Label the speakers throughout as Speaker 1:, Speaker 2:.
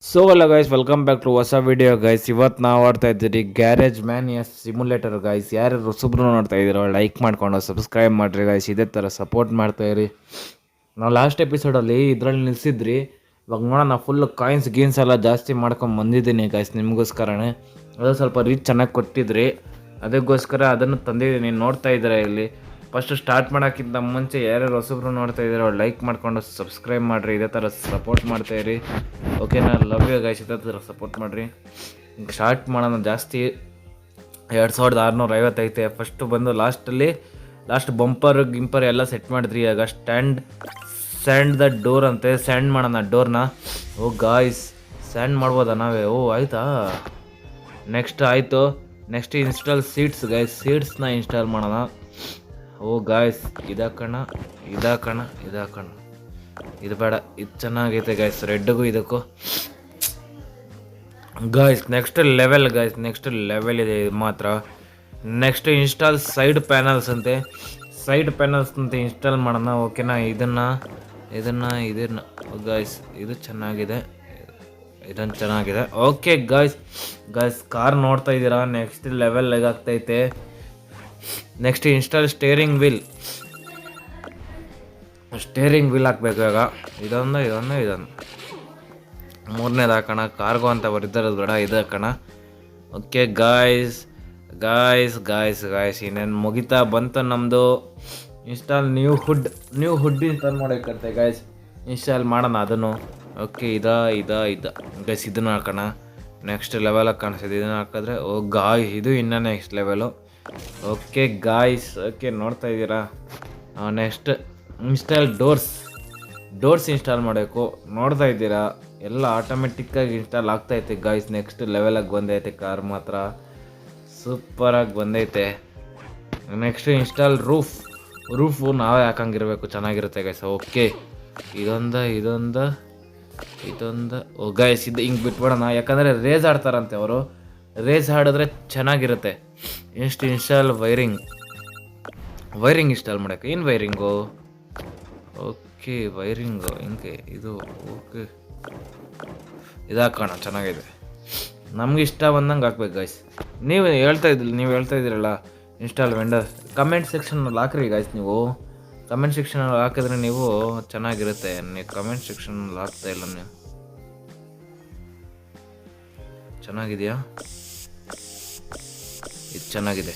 Speaker 1: So ಅಲ್ಲ guys, welcome back to ಹೊಸ video guys. ಇವತ್ತು ನಾವು ಆಡ್ತಾ ಇದ್ದೀರಿ garage man S simulator guys. ಯಾರು ಹೊಸಬ್ರು ನೋಡ್ತಾ ಇದ್ದೀರೋ ಲೈಕ್ ಮಾಡ್ಕೊಂಡು ಸಬ್ಸ್ಕ್ರೈಬ್ ಮಾಡಿರಿ ಗೈಸ್. ಇದೇ ಥರ ಸಪೋರ್ಟ್ ಮಾಡ್ತಾ ಇರಿ. ನಾವು ಲಾಸ್ಟ್ ಎಪಿಸೋಡಲ್ಲಿ ಇದರಲ್ಲಿ ನಿಲ್ಲಿಸಿದ್ರಿ. ಇವಾಗ ನೋಡೋಣ, ಫುಲ್ ಕಾಯಿನ್ಸ್ ಗೀನ್ಸ್ ಎಲ್ಲ ಜಾಸ್ತಿ ಮಾಡ್ಕೊಂಡು ಬಂದಿದ್ದೀನಿ ಗೈಸ್ ನಿಮಗೋಸ್ಕರನೇ. ಅದು ಸ್ವಲ್ಪ ರೀಚ್ ಚೆನ್ನಾಗಿ ಕೊಟ್ಟಿದ್ರಿ, ಅದಕ್ಕೋಸ್ಕರ ಅದನ್ನು ತಂದಿದ್ದೀನಿ. ನೋಡ್ತಾ ಇದ್ದೀರಾ ಇಲ್ಲಿ. ಫಸ್ಟ್ ಸ್ಟಾರ್ಟ್ ಮಾಡೋಕ್ಕಿಂತ ಮುಂಚೆ ಯಾರ್ಯಾರು ಹೊಸಬ್ರು ನೋಡ್ತಾ ಇದ್ದೀರೋ ಲೈಕ್ ಮಾಡ್ಕೊಂಡು ಸಬ್ಸ್ಕ್ರೈಬ್ ಮಾಡಿರಿ. ಇದೇ ಥರ ಸಪೋರ್ಟ್ ಮಾಡ್ತಾಯಿರಿ. ಓಕೆ, ನಾನು ಲವ್ ಯು ಗೈಸ್. ಇದೇ ಥರ ಸಪೋರ್ಟ್ ಮಾಡಿರಿ. ಈಗ ಸ್ಟಾರ್ಟ್ ಮಾಡೋಣ. ಜಾಸ್ತಿ 2650 ಐತೆ. ಫಸ್ಟು ಬಂದು ಲಾಸ್ಟ್ ಬಂಪರ್ ಗಿಂಪರ್ ಎಲ್ಲ ಸೆಟ್ ಮಾಡಿದ್ರಿ. ಆಗ ಸ್ಯಾಂಡ್ ದ ಡೋರ್ ಅಂತೆ. ಸ್ಯಾಂಡ್ ಮಾಡೋಣ ಡೋರ್ನ. ಓ ಗಾಯ್ಸ್, ಸ್ಯಾಂಡ್ ಮಾಡ್ಬೋದಾ ನಾವೇ? ಓ ಆಯಿತಾ, ನೆಕ್ಸ್ಟ್ ಆಯಿತು. Next install seeds guys. ಸೀಡ್ಸ್ನ ಇನ್ಸ್ಟಾಲ್ ಮಾಡೋಣ. ಓ ಗಾಯ್ಸ್, ಇದಾಕಣ ಇದು ಬೇಡ, ಇದು ಚೆನ್ನಾಗೈತೆ ಗೈಸ್. ರೆಡ್ಡಿಗೂ ಇದಕ್ಕೂ ಗಾಯ್ಸ್. ನೆಕ್ಸ್ಟ್ ಲೆವೆಲ್ ಇದೆ ಇದು ಮಾತ್ರ. ನೆಕ್ಸ್ಟ್ ಇನ್ಸ್ಟಾಲ್ ಸೈಡ್ ಪ್ಯಾನಲ್ಸ್ ಅಂತೆ. ಇನ್ಸ್ಟಾಲ್ ಮಾಡೋಣ. ಓಕೆನಾ, ಇದನ್ನು ಗಾಯ್ಸ್, ಇದು ಚೆನ್ನಾಗಿದೆ. Okay guys. ಕಾರ್ ನೋಡ್ತಾ ಇದ್ದೀರಾ. ನೆಕ್ಸ್ಟ್ ಲೆವೆಲ್ ಆಗ್ತೈತೆ. ನೆಕ್ಸ್ಟ್ ಇನ್ಸ್ಟಾಲ್ ಸ್ಟೇರಿಂಗ್ ವೀಲ್ ಹಾಕ್ಬೇಕು ಇವಾಗ. ಇದೊಂದು ಮೂರನೇದು ಹಾಕೋಣ. ಕಾರ್ಗೋ ಅಂತ ಬರೀತಾರದು ಬೇಡ, ಇದು ಹಾಕೋಣ. ಓಕೆ ಗಾಯ್ಸ್, ಇನ್ನೇನು ಮುಗಿತಾ ಬಂತು ನಮ್ಮದು. ಇನ್ಸ್ಟಾಲ್ ನ್ಯೂ ಹುಡ್ ಇನ್ಸ್ಟಾಲ್ ಮಾಡೋಕ್ಕಂತೆ ಗಾಯ್ಸ್. ಇನ್ಸ್ಟಾಲ್ ಮಾಡೋಣ ಅದನ್ನು. ಓಕೆ, ಗೈಸ್ ಇದನ್ನು ಹಾಕೋಣ. ನೆಕ್ಸ್ಟ್ ಲೆವೆಲ್ ಕಾಣಿಸ್ತಿದೆ. ಇದನ್ನು ಹಾಕಿದ್ರೆ ಓ ಗಾಯ್ಸ್, ಇದು ಇನ್ನೂ ನೆಕ್ಸ್ಟ್ ಲೆವೆಲು. ಓಕೆ ಗಾಯ್ಸ್, ನೋಡ್ತಾ ಇದ್ದೀರಾ. ನೆಕ್ಸ್ಟ್ ಇನ್ಸ್ಟಾಲ್ ಡೋರ್ಸ್ ಇನ್ಸ್ಟಾಲ್ ಮಾಡಬೇಕು. ನೋಡ್ತಾ ಇದ್ದೀರಾ, ಎಲ್ಲ ಆಟೋಮೆಟಿಕ್ಕಾಗಿ ಇನ್ಸ್ಟಾಲ್ ಆಗ್ತೈತೆ ಗಾಯ್ಸ್. ನೆಕ್ಸ್ಟ್ ಲೆವೆಲಾಗಿ ಬಂದೈತೆ. ಕಾರ್ ಮಾತ್ರ ಸೂಪರಾಗಿ ಬಂದೈತೆ. ನೆಕ್ಸ್ಟ್ ಇನ್ಸ್ಟಾಲ್ ರೂಫು ನಾವೇ ಹಾಕಂಗಿರ್ಬೇಕು, ಚೆನ್ನಾಗಿರುತ್ತೆ ಗೈಸ್. ಓಕೆ, ಇದೊಂದು ಓ ಗೈಸ್, ಇದು ಹಿಂಗೆ ಬಿಟ್ಬಿಡೋಣ. ಯಾಕಂದರೆ ರೇಸ್ ಆಡ್ತಾರಂತೆ ಅವರು. ರೇಸ್ ಆಡಿದ್ರೆ ಚೆನ್ನಾಗಿರುತ್ತೆ. ನೆಕ್ಸ್ಟ್ ಇನ್ಸ್ಟಾಲ್ ವೈರಿಂಗ್ ಇನ್ಸ್ಟಾಲ್ ಮಾಡೋಕ್ಕೆ. ಏನು ವೈರಿಂಗು? ಓಕೆ, ವೈರಿಂಗು ಹಿಂಗೆ ಇದು. ಓಕೆ, ಇದು ಹಾಕೋಣ, ಚೆನ್ನಾಗಿದೆ. ನಮ್ಗೆ ಇಷ್ಟ ಬಂದಂಗೆ ಹಾಕ್ಬೇಕು ಗೈಸ್. ನೀವು ಹೇಳ್ತಾ ಇದ್ದೀರಲ್ಲ ಇನ್ಸ್ಟಾಲ್ ವೆಂಡರ್. ಕಮೆಂಟ್ ಸೆಕ್ಷನಲ್ಲಿ ಹಾಕ್ರಿ ಗೈಸ್. ನೀವು ಕಮೆಂಟ್ ಸೆಕ್ಷನಲ್ಲಿ ಹಾಕಿದ್ರೆ ನೀವು ಚೆನ್ನಾಗಿರುತ್ತೆ. ನೀವು ಕಮೆಂಟ್ ಸೆಕ್ಷನಲ್ಲಿ ಹಾಕ್ತಾ ಇಲ್ಲ ನೀವು. ಚೆನ್ನಾಗಿದೆಯಾ? ಇದು ಚೆನ್ನಾಗಿದೆ.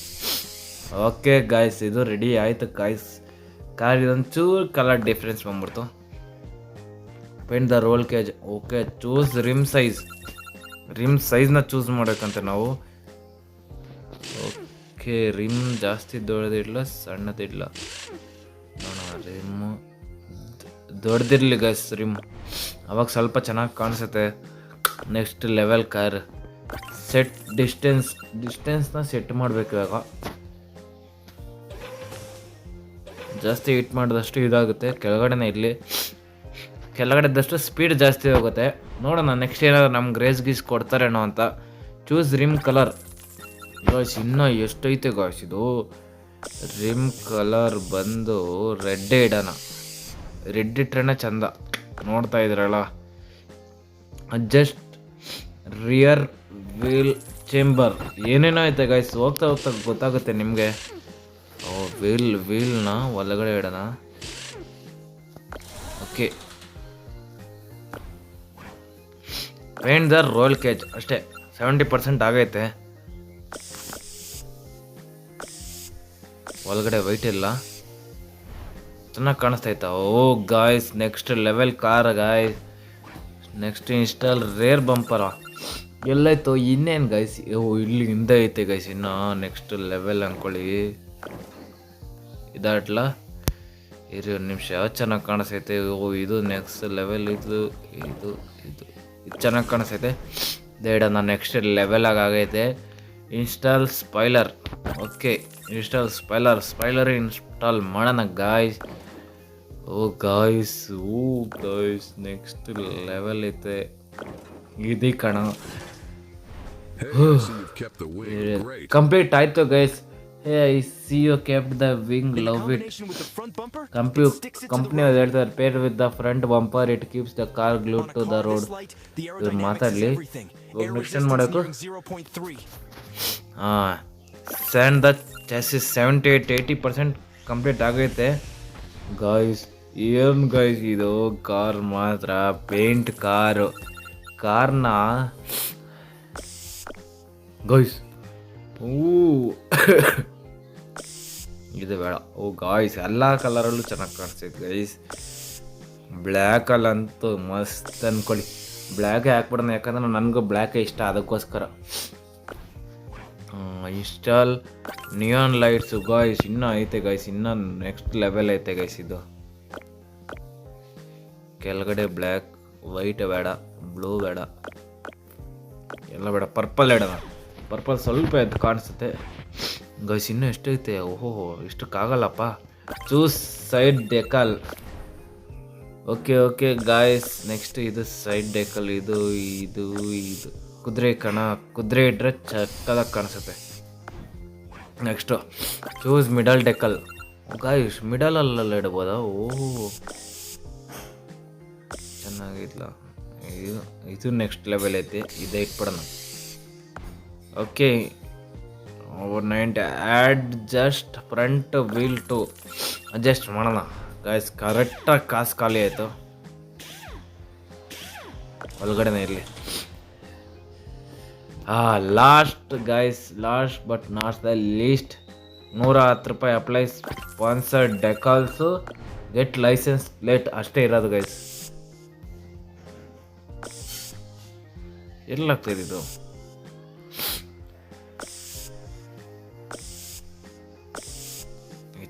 Speaker 1: ಓಕೆ ಗಾಯ್ಸ್, ಇದು ರೆಡಿ ಆಯಿತು ಗಾಯ್ಸ್. ಕಾರ್ ಇದೊಂಚೂರು ಕಲರ್ ಡಿಫ್ರೆನ್ಸ್ ಬಂದ್ಬಿಡ್ತು. Paint the roll cage. Okay, choose rim ಸೈಜ್ನ ಚೂಸ್ ಮಾಡೋಕ್ಕಂತೆ ನಾವು. ಓಕೆ, ರಿಮ್ ಜಾಸ್ತಿ ದೊಡ್ಡದಿಡ್ಲ ಸಣ್ಣದಿಡ್ಲ. ರಿಮ್ಮು ದೊಡ್ಡದಿರಲಿ ಗೈಸ್ ರಿಮ್, ಅವಾಗ ಸ್ವಲ್ಪ ಚೆನ್ನಾಗಿ ಕಾಣಿಸುತ್ತೆ. Next level car. ಸೆಟ್ ಡಿಸ್ಟೆನ್ಸ್ನ ಸೆಟ್ ಮಾಡಬೇಕು ಇವಾಗ. ಜಾಸ್ತಿ ಹಿಟ್ ಮಾಡಿದಷ್ಟು ಇದಾಗುತ್ತೆ. ಕೆಳಗಡೆನೇ ಇರಲಿ. ಕೆಳಗಡೆದಷ್ಟು ಸ್ಪೀಡ್ ಜಾಸ್ತಿ ಹೋಗುತ್ತೆ. ನೋಡೋಣ ನೆಕ್ಸ್ಟ್ ಏನಾದರೂ ನಮ್ಗೆ ರೇಸ್ ಗೀಸ್ ಕೊಡ್ತಾರೇನೋ ಅಂತ. Choose rim colour guys. ಇನ್ನೂ ಎಷ್ಟೈತೆ ಗಾಯ್ಸ್ ಇದು. ರಿಮ್ ಕಲರ್ ಬಂದು ರೆಡ್ಡೇ ಇಡೋಣ. ರೆಡ್ ಇಟ್ರೆ ಚಂದ. ನೋಡ್ತಾ ಇದ್ರಲ್ಲ. ಅಡ್ಜಸ್ಟ್ ರಿಯರ್ ವೀಲ್ ಚೇಂಬರ್, ಏನೇನೋ ಐತೆ ಗಾಯ್ಸ್. ಹೋಗ್ತಾ ಗೊತ್ತಾಗುತ್ತೆ ನಿಮಗೆ. ವೀಲ್ನ ಒಳಗಡೆ ಇಡೋಣ. Okay, paint the roll cage ಅಷ್ಟೇ. 70% ಆಗೈತೆ. ಒಳಗಡೆ ವೈಟ್ ಇಲ್ಲ, ಚೆನ್ನಾಗಿ ಕಾಣಿಸ್ತೈತ. Oh guys, next level car guys. Next install rear ಬಂಪರ. ಎಲ್ಲಾಯ್ತು ಇನ್ನೇನು ಗಾಯ್ಸ್? ಇಲ್ಲಿ ಹಿಂದೆ ಐತೆ ಗೈಸ್. ಇನ್ನು ನೆಕ್ಸ್ಟ್ ಲೆವೆಲ್ ಅಂದ್ಕೊಳ್ಳಿ. ಇದಾಟ್ಲ ಇರಿ ಒಂದು ನಿಮಿಷ. ಚೆನ್ನಾಗಿ ಕಾಣಿಸ್ತೈತೆ. ಇದು ನೆಕ್ಸ್ಟ್ ಲೆವೆಲ್. ಇದು ಚೆನ್ನಾಗಿ ಕಾಣಿಸ್ತೈತೆ. ಇಡೋಣ. ನೆಕ್ಸ್ಟ್ ಲೆವೆಲಾಗಿ ಆಗೈತೆ. Install spoiler. Okay, install spoiler install ಮಾಡೋಣ guys. Oh guys, next level ಐತೆ. ಇದೀ ಕಣ. ಕಂಪ್ಲೀಟ್ ಆಯಿತು guys. Hey I see you kept the wing love it company ಅವ್ರು ಹೇಳ್ತಾರೆ pair with the front bumper it keeps the car glue to the road. ಇವ್ರು ಮಾತಾಡಲಿ next ಏನು ಮಾಡಬೇಕು. ಹಾಂ ಸ್ಯಾಂಡ್ ದ ಚೆಸಿಸ್ 78-80% ಕಂಪ್ಲೀಟ್ ಆಗೈತೆ ಗಾಯ್ಸ್. ಏನು ಗಾಯ್ಸ್ ಇದು ಕಾರ್ ಮಾತ್ರ ಪೇಂಟ್ ಕಾರ್ನ ಗಾಯ್ಸ್ ಇದು ಬೇಡ. ಓ ಗಾಯ್ಸ್ ಎಲ್ಲ ಕಲರಲ್ಲೂ ಚೆನ್ನಾಗಿ ಕಾಣಿಸ್ತೈತೆ ಗೈಸ್. ಬ್ಲ್ಯಾಕಲ್ಲಂತೂ ಮಸ್ತ್ ಅಂದ್ಕೊಳ್ಳಿ. ಬ್ಲ್ಯಾಕೇ ಹಾಕ್ಬಿಡೋಣ ಯಾಕಂದ್ರೆ ನನಗೂ ಬ್ಲ್ಯಾಕೇ ಇಷ್ಟ, ಅದಕ್ಕೋಸ್ಕರ. ಇನ್ಸ್ಟಾಲ್ ನಿಯಾನ್ ಲೈಟ್ಸು ಗಾಯ್ಸ್ ಇನ್ನೂ ಐತೆ ಗೈಸ್, ಇನ್ನೂ ನೆಕ್ಸ್ಟ್ ಲೆವೆಲ್ ಐತೆ ಗೈಸ್. ಇದು ಕೆಳಗಡೆ ಬ್ಲ್ಯಾಕ್, ವೈಟ್ ಬೇಡ, ಬ್ಲೂ ಬೇಡ, ಎಲ್ಲ ಬೇಡ, ಪರ್ಪಲ್ ಇಡೋಣ. ಪರ್ಪಲ್ ಸ್ವಲ್ಪ ಎದ್ದು ಕಾಣಿಸುತ್ತೆ ಗೈಸ್. ಇನ್ನೂ ಎಷ್ಟೈತೆ? ಓಹೋ ಇಷ್ಟಕ್ಕಾಗಲ್ಲಪ್ಪ. Choose side decal. Okay guys next ಇದು ಸೈಡ್ ಡೆಕಲ್. ಇದು ಕುದುರೆ ಕುದುರೆ ಇಟ್ಟರೆ ಚಕ್ಕದಾಗಿ ಕಾಣಿಸುತ್ತೆ. Next choose middle decal. Guys ಮಿಡಲಲ್ಲೆಲ್ಲ ಇಡ್ಬೋದಾ? ಓಹ್ ಚೆನ್ನಾಗಿಲ್ಲ ಇದು ನೆಕ್ಸ್ಟ್ ಲೆವೆಲ್ ಐತೆ, ಇದೇ ಇಟ್ಬಿಡೋಣ. Okay 90 add just front wheel to adjust ಮಾಡೋಣ ಗಾಯ್ಸ್. ಕರೆಕ್ಟಾಗಿ ಕಾಸು ಖಾಲಿ ಆಯಿತು, ಒಳಗಡೆನೇ ಇರಲಿ. Last guys, last but not the least, ₹110 apply sponsored decals get license plate ಅಷ್ಟೇ ಇರೋದು ಗೈಸ್. ಎಲ್ಲಾಗ್ತಿದೆ ಇದು?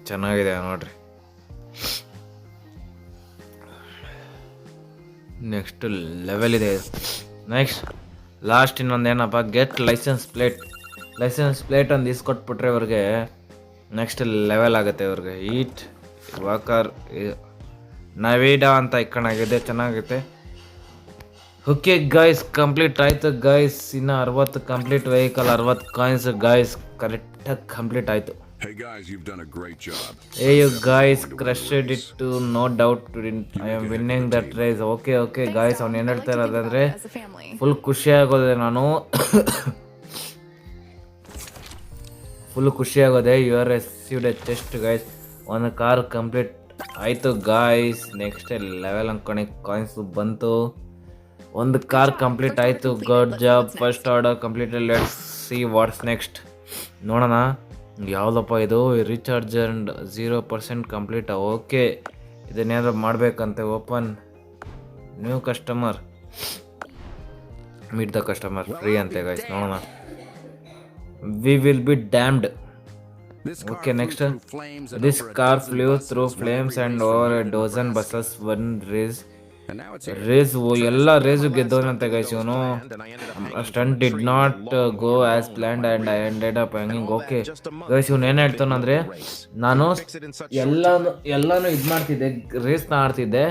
Speaker 1: ಚೆನ್ನಾಗಿದೆ ನೋಡ್ರಿ. ನೆಕ್ಸ್ಟ್ ಲೆವೆಲ್ ಇದೆ. ನೆಕ್ಸ್ಟ್ ಲಾಸ್ಟ್ ಇನ್ನೊಂದೇನಪ್ಪ, ಗೆಟ್ ಲೈಸೆನ್ಸ್ ಪ್ಲೇಟ್ ಒಂದು ಇಸ್ಕೊಟ್ಬಿಟ್ರೆ ಇವ್ರಿಗೆ ನೆಕ್ಸ್ಟ್ ಲೆವೆಲ್ ಆಗುತ್ತೆ ಇವ್ರಿಗೆ. ಈಟ್ ವಾಕರ್ ನವೀಡಾ ಅಂತ ಇಕ್ಕಣಾಗಿದೆ, ಚೆನ್ನಾಗುತ್ತೆ. ಓಕೆ ಗೈಸ್ ಕಂಪ್ಲೀಟ್ ಆಯಿತು ಗೈಸ್. ಇನ್ನು 60 ಕಂಪ್ಲೀಟ್ ವೆಹಿಕಲ್, 60 ಕಾಯಿನ್ಸ್ ಗೈಸ್ ಕರೆಕ್ಟಾಗಿ ಕಂಪ್ಲೀಟ್ ಆಯಿತು.
Speaker 2: Hey guys, you've done a great job.
Speaker 1: Hey you guys crushed it too, no doubt. I am winning that race. Okay guys, ಅವ್ನು ಏನು ಹೇಳ್ತಾ ಇರೋದಂದರೆ full ಖುಷಿಯಾಗೋದೆ ನಾನು. Full ಖುಷಿಯಾಗೋದೆ. You are received a chest guys. ಒಂದು car complete ಆಯಿತು guys. Next level ಅಂದ್ಕೊಂಡು coins ಬಂತು. ಒಂದು ಕಾರ್ ಕಂಪ್ಲೀಟ್ ಆಯಿತು, good job. First order completed. Let's see what's next. ನೋಡೋಣ ಯಾವುದಪ್ಪ ಇದು. Recharge and 0% complete. ಓಕೆ ಇದನ್ನೇನಾದ್ರು ಮಾಡಬೇಕಂತೆ. Open new customer, meet the customer free ಅಂತೆ ಗೈಸ್. ನೋಡೋಣ. We will be damned. Okay next, this car flew through flames and over a dozen buses one race. ಎಲ್ಲ race ಗೆದ್ದವನಂತೆ guys ಇವನು. Stunt did not go as planned and I ended up hanging. Okay guys ಇವನು ಏನು ಹೇಳ್ತಾನಂದರೆ, ನಾನು ಎಲ್ಲಾನು ಇದು ಮಾಡ್ತಿದ್ದೆ, ರೇಸ್ನ ಆಡ್ತಿದ್ದೆ,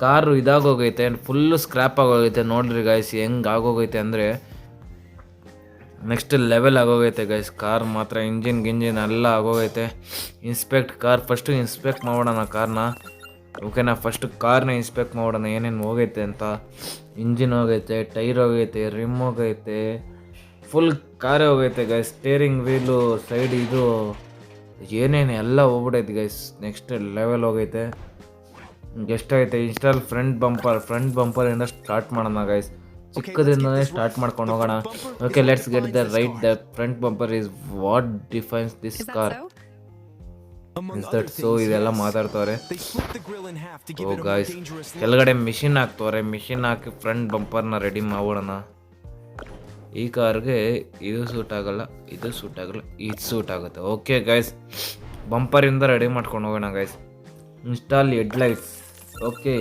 Speaker 1: ಕಾರು ಇದಾಗೋಗೈತೆ, ಫುಲ್ಲು ಸ್ಕ್ರ್ಯಾಪ್ ಆಗೋಗೈತೆ. ನೋಡ್ರಿ ಗೈಸ್ ಹೆಂಗೆ ಆಗೋಗೈತೆ ಅಂದರೆ ನೆಕ್ಸ್ಟ್ ಲೆವೆಲ್ ಆಗೋಗೈತೆ ಗೈಸ್. ಕಾರ್ ಮಾತ್ರ ಇಂಜಿನ್ ಎಲ್ಲ ಆಗೋಗೈತೆ. ಫಸ್ಟು ಇನ್ಸ್ಪೆಕ್ಟ್ ಮಾಡೋಣ ಕಾರ್ನ. ಓಕೆನಾ, ಫಸ್ಟ್ ಕಾರ್ನ ಇನ್ಸ್ಪೆಕ್ಟ್ ಮಾಡೋಣ ಏನೇನು ಹೋಗೈತೆ ಅಂತ. ಇಂಜಿನ್ ಹೋಗೈತೆ, ಟೈರ್ ಹೋಗೈತೆ, ರಿಮ್ ಹೋಗೈತೆ, ಫುಲ್ ಕಾರೇ ಹೋಗೈತೆ ಗೈಸ್. ಸ್ಟೇರಿಂಗ್ ವೀಲು, ಸೈಡ್ ಇದು ಏನೇನು ಎಲ್ಲ ಹೋಗ್ಬಿಟ್ಟೈತೆ ಗೈಸ್. ನೆಕ್ಸ್ಟ್ ಲೆವೆಲ್ ಹೋಗೈತೆ. ಎಷ್ಟಾಗೈತೆ? ಇನ್ಸ್ಟಾಲ್ ಫ್ರಂಟ್ ಬಂಪರಿಂದ ಸ್ಟಾರ್ಟ್ ಮಾಡೋಣ ಗೈಸ್. ಚಿಕ್ಕದ್ರಿಂದನೇ ಸ್ಟಾರ್ಟ್ ಮಾಡ್ಕೊಂಡು ಹೋಗೋಣ. Okay let's get the right. The front bumper is what defines this car. So ಇದೆಲ್ಲ ಮಾತಾಡ್ತವ್ರೆ. ಓ ಗಾಯ್ಸ್ ಕೆಳಗಡೆ ಮಿಷಿನ್ ಹಾಕ್ತವ್ರೆ. ಮಿಷಿನ್ ಹಾಕಿ ಫ್ರಂಟ್ ಬಂಪರ್ನ ರೆಡಿ ಮಾಡೋಣ. ಈ ಕಾರ್ಗೆ ಇದು ಸೂಟ್ ಆಗಲ್ಲ, ಇದು ಸೂಟ್ ಆಗುತ್ತೆ. ಓಕೆ ಗೈಸ್ ಬಂಪರಿಂದ ರೆಡಿ ಮಾಡ್ಕೊಂಡು ಹೋಗೋಣ ಗೈಸ್. Install headlights. ಓಕೆ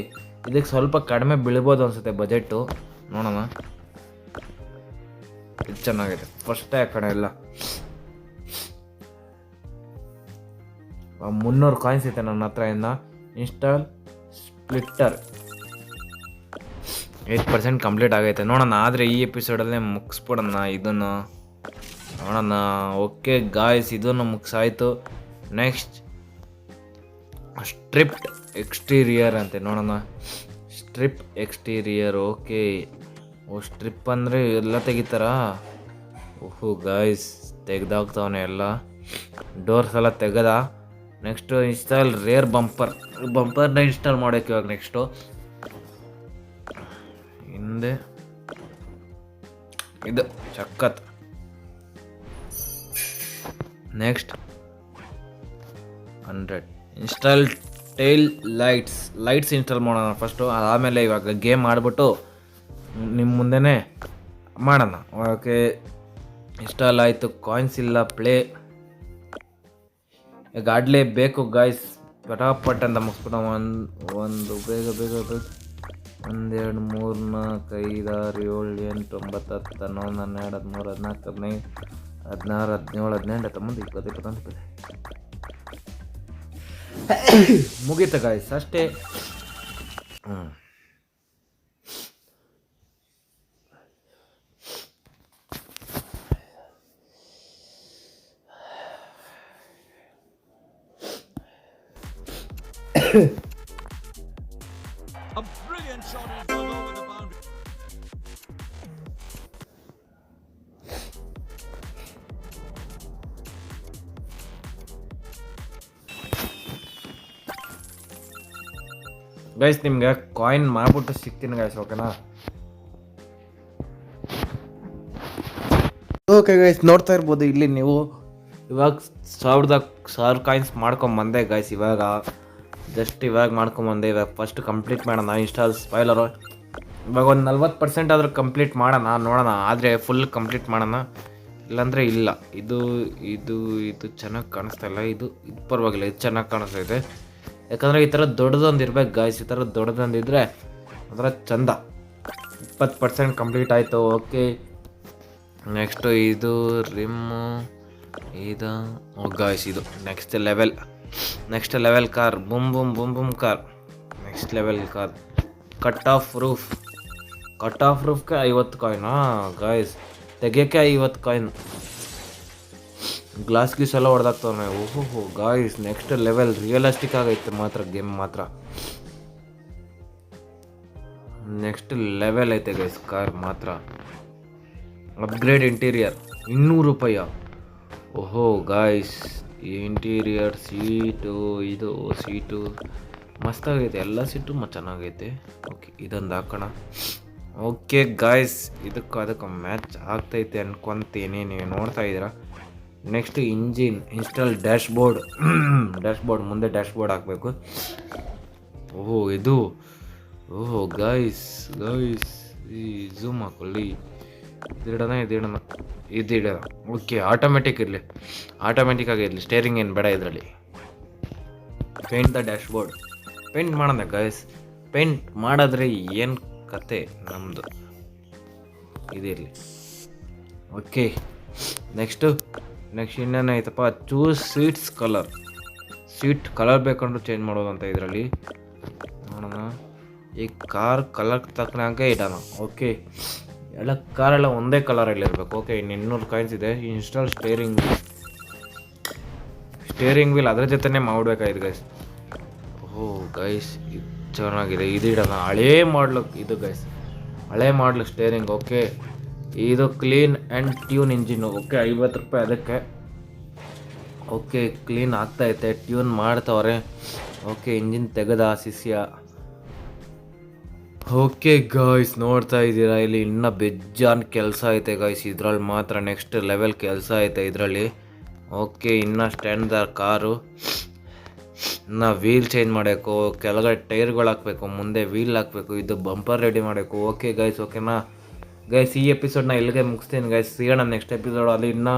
Speaker 1: ಇದಕ್ಕೆ ಸ್ವಲ್ಪ ಕಡಿಮೆ ಬೀಳ್ಬೋದು ಅನ್ಸುತ್ತೆ ಬಜೆಟು. ನೋಡೋಣ. ಇದು ಚೆನ್ನಾಗಿದೆ. ಫಸ್ಟೇ ಹಾಕೋಣ ಎಲ್ಲ. 300 ಕಾಯಿನ್ಸ್ ಐತೆ ನನ್ನ ಹತ್ರ. ಇನ್ಸ್ಟಾಲ್ ಸ್ಪ್ಲಿಟ್ಟರ್ 8% ಕಂಪ್ಲೀಟ್ ಆಗೈತೆ. ನೋಡೋಣ, ಆದರೆ ಈ ಎಪಿಸೋಡಲ್ಲೇ ಮುಗಿಸ್ಬಿಡೋಣ ಇದನ್ನು. ನೋಡೋಣ. ಓಕೆ ಗಾಯ್ಸ್, ಇದನ್ನು ಮುಗಿಸಾಯಿತು. ನೆಕ್ಸ್ಟ್ ಸ್ಟ್ರಿಪ್ಡ್ ಎಕ್ಸ್ಟೀರಿಯರ್ ಅಂತೆ, ನೋಡೋಣ. Strip exterior, okay. ಸ್ಟ್ರಿಪ್ ಅಂದರೆ ಎಲ್ಲ ತೆಗಿತಾರಾ? ಓಹೋ ಗಾಯ್ಸ್, ತೆಗ್ದಾಗ್ತಾವನೆ ಎಲ್ಲ. ಡೋರ್ಸ್ ಎಲ್ಲ ತೆಗೆದ. ನೆಕ್ಸ್ಟು ಇನ್ಸ್ಟಾಲ್ ರೇರ್ ಬಂಪರ್ನ ಇನ್ಸ್ಟಾಲ್ ಮಾಡೋಕೆ ಇವಾಗ. ನೆಕ್ಸ್ಟು ಹಿಂದೆ ಇದು ಚಕ್ಕತ್. Next 100 install tail lights install ಮಾಡೋಣ ಫಸ್ಟು. ಆಮೇಲೆ ಇವಾಗ ಗೇಮ್ ಆಡ್ಬಿಟ್ಟು ನಿಮ್ಮ ಮುಂದೆನೇ ಮಾಡೋಣ. ಓಕೆ, ಇನ್ಸ್ಟಾಲ್ ಆಯಿತು. ಕಾಯಿನ್ಸ್ ಇಲ್ಲ, ಪ್ಲೇ ಈಗ ಆಡಲೇಬೇಕು ಗಾಯ್ಸ್. ಪಟಾಪಟ್ ಅಂತ ಮುಗಿಸ್ಬಿಟ್ಟು ಒಂದು ಬೇಗ 1 2 3 4 5 6 7 8 9 10 11 12 13 14 15 16 17 18 19 20 21 ಮುಗೀತ ಗಾಯ್ಸ್, ಅಷ್ಟೇ.
Speaker 3: A brilliant shot has gone over the boundary.
Speaker 1: Guys, ನಿಮ್ಗೆ ಕಾಯಿನ್ ಮಾಡ್ಬಿಟ್ಟು ಸಿಗ್ತೀನಿ ಗೈಸ್, ಓಕೆನಾ? ಓಕೆ ಗೈಸ್, ನೋಡ್ತಾ ಇರ್ಬೋದು ಇಲ್ಲಿ ನೀವು. ಇವಾಗ 1000 ಕಾಯಿನ್ಸ್ ಮಾಡ್ಕೊಂಬಂದೆ ಗೈಸ್. ಇವಾಗ ಮಾಡ್ಕೊಂಬಂದೆ. ಇವಾಗ ಫಸ್ಟ್ ಕಂಪ್ಲೀಟ್ ಮಾಡೋಣ ಇನ್ಸ್ಟಾಲ್ ಸ್ಪಾಯ್ಲರು. ಇವಾಗ ಒಂದು 40% ಆದರೂ ಕಂಪ್ಲೀಟ್ ಮಾಡೋಣ, ನೋಡೋಣ. ಆದರೆ ಫುಲ್ ಕಂಪ್ಲೀಟ್ ಮಾಡೋಣ, ಇಲ್ಲಾಂದರೆ ಇಲ್ಲ. ಇದು ಚೆನ್ನಾಗಿ ಕಾಣಿಸ್ತಾ ಇಲ್ಲ. ಇದು ಪರವಾಗಿಲ್ಲ, ಇದು ಚೆನ್ನಾಗಿ ಕಾಣಿಸ್ತಾ ಇದೆ. ಯಾಕಂದರೆ ಈ ಥರ ದೊಡ್ಡದೊಂದು ಇರ್ಬೇಕು ಗಾಯ್ಸ್. ಈ ಥರ ದೊಡ್ಡದೊಂದಿದ್ರೆ ಅದರ ಚಂದ. 20% ಕಂಪ್ಲೀಟ್ ಆಯಿತು. ಓಕೆ, ನೆಕ್ಸ್ಟು ಇದು ರಿಮ್ಮು ಇದು ಗಾಯ್ಸ್. ಇದು next level car. Boom car. Next level car. Cut off ರೂಫ್ಗೆ 50 ಕಾಯಿನ್. ಗಾಯ್ಸ್, ತೆಗಿಯೋಕ್ಕೆ 50 ಕಾಯಿನ್. ಗ್ಲಾಸ್ ಎಲ್ಲ ಹೊಡೆದಾಗ್ತವೆ. ಓಹೋ ಗಾಯ್ಸ್, ನೆಕ್ಸ್ಟ್ ಲೆವೆಲ್ ರಿಯಲಿಸ್ಟಿಕ್ ಆಗೈತೆ ಮಾತ್ರ ಗೇಮ್ ಮಾತ್ರ. ನೆಕ್ಸ್ಟ್ ಲೆವೆಲ್ ಐತೆ ಗೈಸ್ ಕಾರ್ ಮಾತ್ರ. ಅಪ್ಗ್ರೇಡ್ ಇಂಟೀರಿಯರ್ 200 ರೂಪಾಯಿ. ಓಹೋ ಗಾಯ್ಸ್, ಇಂಟೀರಿಯರ್ ಸೀಟು ಮಸ್ತಾಗೈತೆ. ಎಲ್ಲ ಸೀಟು ಚೆನ್ನಾಗೈತೆ. ಓಕೆ, ಇದೊಂದು ಹಾಕೋಣ. ಓಕೆ ಗಾಯ್ಸ್, ಅದಕ್ಕೆ ಮ್ಯಾಚ್ ಆಗ್ತೈತೆ ಅನ್ಕೊತೀನಿ. ನೀವು ನೋಡ್ತಾ ಇದ್ದೀರಾ. Next engine install dash board ಮುಂದೆ ಡ್ಯಾಶ್ ಬೋರ್ಡ್ ಹಾಕಬೇಕು. ಓಹೋ ಗಾಯ್ಸ್, ಈ ಝೂಮ್ ಹಾಕೊಳ್ಳಿ. ಇದಿಡೋಣ. ಓಕೆ, ಆಟೋಮೆಟಿಕ್ ಆಗಿರಲಿ. ಸ್ಟೇರಿಂಗ್ ಏನು ಬೇಡ ಇದರಲ್ಲಿ. Paint the dash board. Paint ಮಾಡೋಣ ಗಾಯ್ಸ್. ಪೇಂಟ್ ಮಾಡಿದ್ರೆ ಏನು ಕತೆ ನಮ್ಮದು, ಇದಿರಲಿ. ಓಕೆ, ನೆಕ್ಸ್ಟ್ ಇನ್ನೇನಾಯ್ತಪ್ಪ? ಚೂಸ್ ಸೀಟ್ ಕಲರ್ ಬೇಕಂದ್ರೂ ಚೇಂಜ್ ಮಾಡೋದು ಅಂತ ಇದರಲ್ಲಿ. ನೋಡೋಣ, ಈ ಕಾರ್ ಕಲರ್ ತಕ್ಕನಾಗೆ ಇಡೋಣ. ಓಕೆ, ಎಲ್ಲ ಕಾರೆಲ್ಲ ಒಂದೇ ಕಲರಲ್ಲಿ ಇರಬೇಕು. ಓಕೆ, ಇನ್ನು 200 ಕಾಯಿನ್ಸ್ ಇದೆ. ಇನ್ಸ್ಟಾಲ್ ಸ್ಟೇರಿಂಗ್ ವೀಲ್ ಅದ್ರ ಜೊತೆನೇ ಮಾಡ್ಬೇಕಾಯ್ತು ಗೈಸ್. ಓಹೋ ಗೈಸ್, ಇದು ಚೆನ್ನಾಗಿದೆ. ಇದು ಇಡೋಣ. ಹಳೇ ಮಾಡಲು ಸ್ಟೇರಿಂಗ್. ಓಕೆ, ಇದು clean and tune engine. Okay, 50 ರೂಪಾಯಿ ಅದಕ್ಕೆ. ಓಕೆ, ಕ್ಲೀನ್ ಆಗ್ತೈತೆ, ಟ್ಯೂನ್ ಮಾಡ್ತವ್ರೆ. ಓಕೆ, ಇಂಜಿನ್ ತೆಗೆದ ಶಿಷ್ಯ. ಓಕೆ ಗಾಯ್ಸ್, ನೋಡ್ತಾ ಇದ್ದೀರಾ ಇಲ್ಲಿ ಇನ್ನೂ ಬೆಜ್ಜಾನ್ ಕೆಲಸ ಐತೆ ಗಾಯ್ಸ್ ಇದ್ರಲ್ಲಿ ಮಾತ್ರ. ನೆಕ್ಸ್ಟ್ ಲೆವೆಲ್ ಕೆಲಸ ಐತೆ ಇದರಲ್ಲಿ. ಓಕೆ, ಇನ್ನೂ ಸ್ಟ್ಯಾಂಡ್ ದ ಕಾರು. ಇನ್ನು ವೀಲ್ ಚೇಂಜ್ ಮಾಡಬೇಕು, ಕೆಳಗಡೆ ಟೈರ್ಗಳು ಹಾಕಬೇಕು, ಮುಂದೆ ವೀಲ್ ಹಾಕಬೇಕು, ಇದು ಬಂಪರ್ ರೆಡಿ ಮಾಡಬೇಕು. ಓಕೆ ಗೈಸ್, ಓಕೆನಾ ಗೈಸ್? ಈ ಎಪಿಸೋಡ್ನ ಇಲ್ಲಿಗೆ ಮುಗಿಸ್ತೀನಿ ಗೈಸ್. ಸಿಗೋಣ ನೆಕ್ಸ್ಟ್ ಎಪಿಸೋಡ್. ಅಲ್ಲಿ ಇನ್ನೂ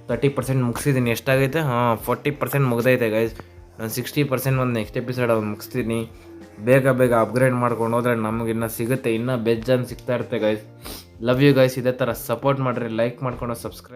Speaker 1: 30% ಮುಗಿಸಿದ್ದೀನಿ. ಎಷ್ಟಾಗೈತೆ? 40% ಮುಗ್ದೈತೆ ಗೈಸ್. ನಾನು 60% ಒಂದು ನೆಕ್ಸ್ಟ್ ಎಪಿಸೋಡ್ ಮುಗಿಸ್ತೀನಿ. ಬೇಗ ಅಪ್ಗ್ರೇಡ್ ಮಾಡ್ಕೊಂಡು ಹೋದ್ರೆ ನಮಗಿನ್ನೂ ಸಿಗುತ್ತೆ. ಇನ್ನೂ ಬೆಜ್ಜನ್ ಸಿಗ್ತಾ ಇರುತ್ತೆ ಗೈಸ್. Love you guys. ಇದೇ ಥರ ಸಪೋರ್ಟ್ ಮಾಡಿರಿ. ಲೈಕ್ ಮಾಡ್ಕೊಂಡು ಸಬ್ಸ್ಕ್ರೈಬ್